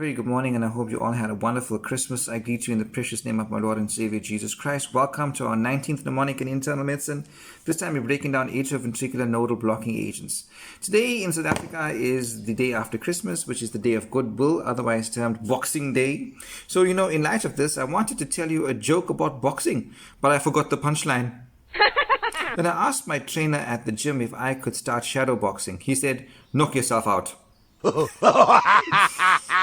very good morning, and I hope you all had a wonderful Christmas. I greet you in the precious name of my Lord and Savior Jesus Christ. Welcome to our 19th Mnemonic in Internal Medicine. This time we're breaking down atrioventricular nodal blocking agents. Today in South Africa is the day after Christmas, which is the day of goodwill, otherwise termed Boxing Day. So, in light of this, I wanted to tell you a joke about boxing, but I forgot the punchline. Then I asked my trainer at the gym if I could start shadow boxing. He said, "Knock yourself out."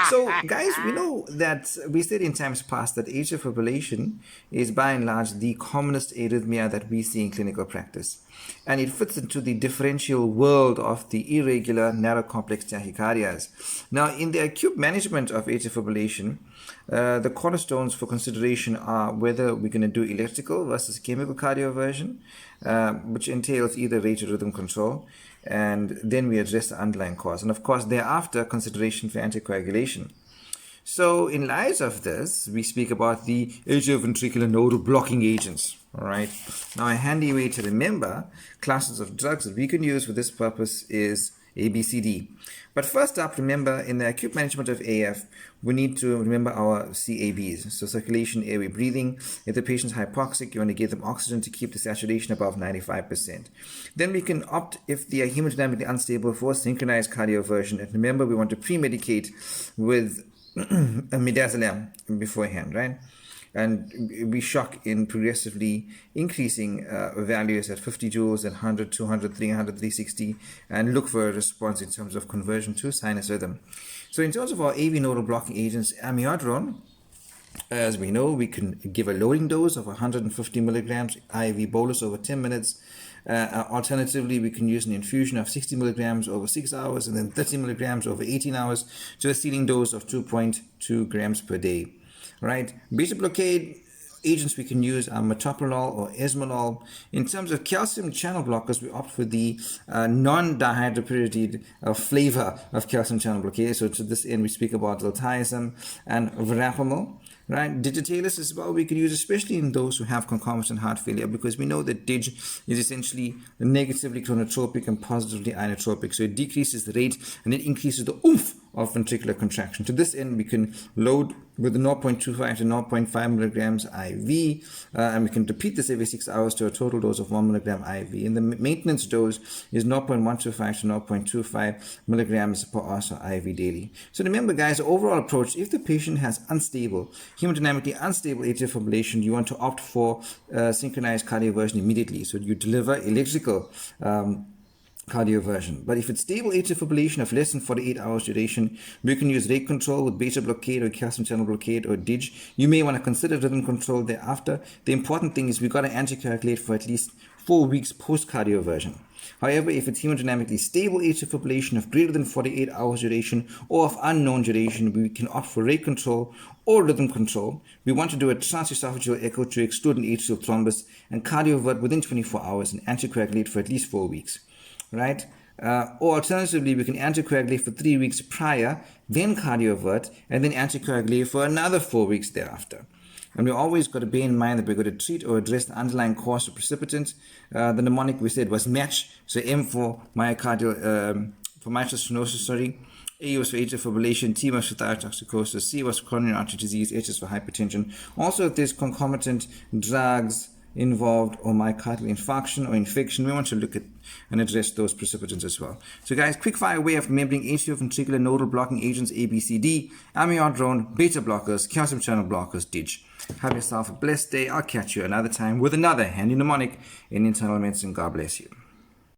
So, guys, we know that we said in times past that atrial fibrillation is by and large the commonest arrhythmia that we see in clinical practice. And it fits into the differential world of the irregular, narrow complex tachycardias. Now, in the acute management of atrial fibrillation, the cornerstones for consideration are whether we're going to do electrical versus chemical cardioversion, which entails either rate or rhythm control, and then we address the underlying cause. And of course, thereafter, consideration for anticoagulation. So in light of this, we speak about the atrioventricular nodal blocking agents. All right. Now, a handy way to remember classes of drugs that we can use for this purpose is ABCD. But first up, remember, in the acute management of AF, we need to remember our CABs. So circulation, airway, breathing. If the patient's hypoxic, you want to give them oxygen to keep the saturation above 95%. Then we can opt, if they are hemodynamically unstable, for synchronized cardioversion. And remember, we want to pre-medicate with a midazolam beforehand, right? And we shock in progressively increasing values at 50 joules, at 100, 200, 300, 360, and look for a response in terms of conversion to sinus rhythm. So in terms of our AV nodal blocking agents, amiodarone, as we know, we can give a loading dose of 150 milligrams IV bolus over 10 minutes. Alternatively, we can use an infusion of 60 milligrams over 6 hours and then 30 milligrams over 18 hours to a ceiling dose of 2.2 grams per day. Right? Beta blockade agents we can use are metoprolol or esmolol. In terms of calcium channel blockers, we opt for the non-dihydropyridine flavor of calcium channel blockade. So to this end, we speak about diltiazem and verapamil. Right, digitalis as well we could use, especially in those who have concomitant heart failure, because we know that dig is essentially negatively chronotropic and positively inotropic. So it decreases the rate and it increases the oomph of ventricular contraction. To this end, we can load with 0.25 to 0.5 milligrams IV, and we can repeat this every 6 hours to a total dose of 1 milligram IV. And the maintenance dose is 0.125 to 0.25 milligrams per hour, so IV daily. So remember, guys, the overall approach, if the patient has hemodynamically unstable atrial fibrillation, you want to opt for synchronized cardioversion immediately. So you deliver electrical cardioversion. But if it's stable atrial fibrillation of less than 48 hours duration, we can use rate control with beta blockade or calcium channel blockade or DIG. You may want to consider rhythm control thereafter. The important thing is we got to anticoagulate for at least 4 weeks post cardioversion. However, if it's hemodynamically stable atrial fibrillation of greater than 48 hours duration or of unknown duration, we can opt for rate control or rhythm control. We want to do a transesophageal echo to exclude an atrial thrombus and cardiovert within 24 hours and anticoagulate for at least 4 weeks. Right? Or alternatively, we can anticoagulate for 3 weeks prior, then cardiovert, and then anticoagulate for another 4 weeks thereafter. And we always got to bear in mind that we're going to treat or address the underlying cause of precipitant. The mnemonic we said was match. So M for mitral stenosis, A was for atrial fibrillation, T was for thyrotoxicosis, C was for coronary artery disease, H is for hypertension. Also, if there's concomitant drugs involved or myocardial infarction or infection, we want to look at and address those precipitants as well. So guys, quick fire way of remembering atrioventricular nodal blocking agents: ABCD, amiodarone, beta blockers, calcium channel blockers, DIG. Have yourself a blessed day. I'll catch you another time with another handy mnemonic in internal medicine. God bless you.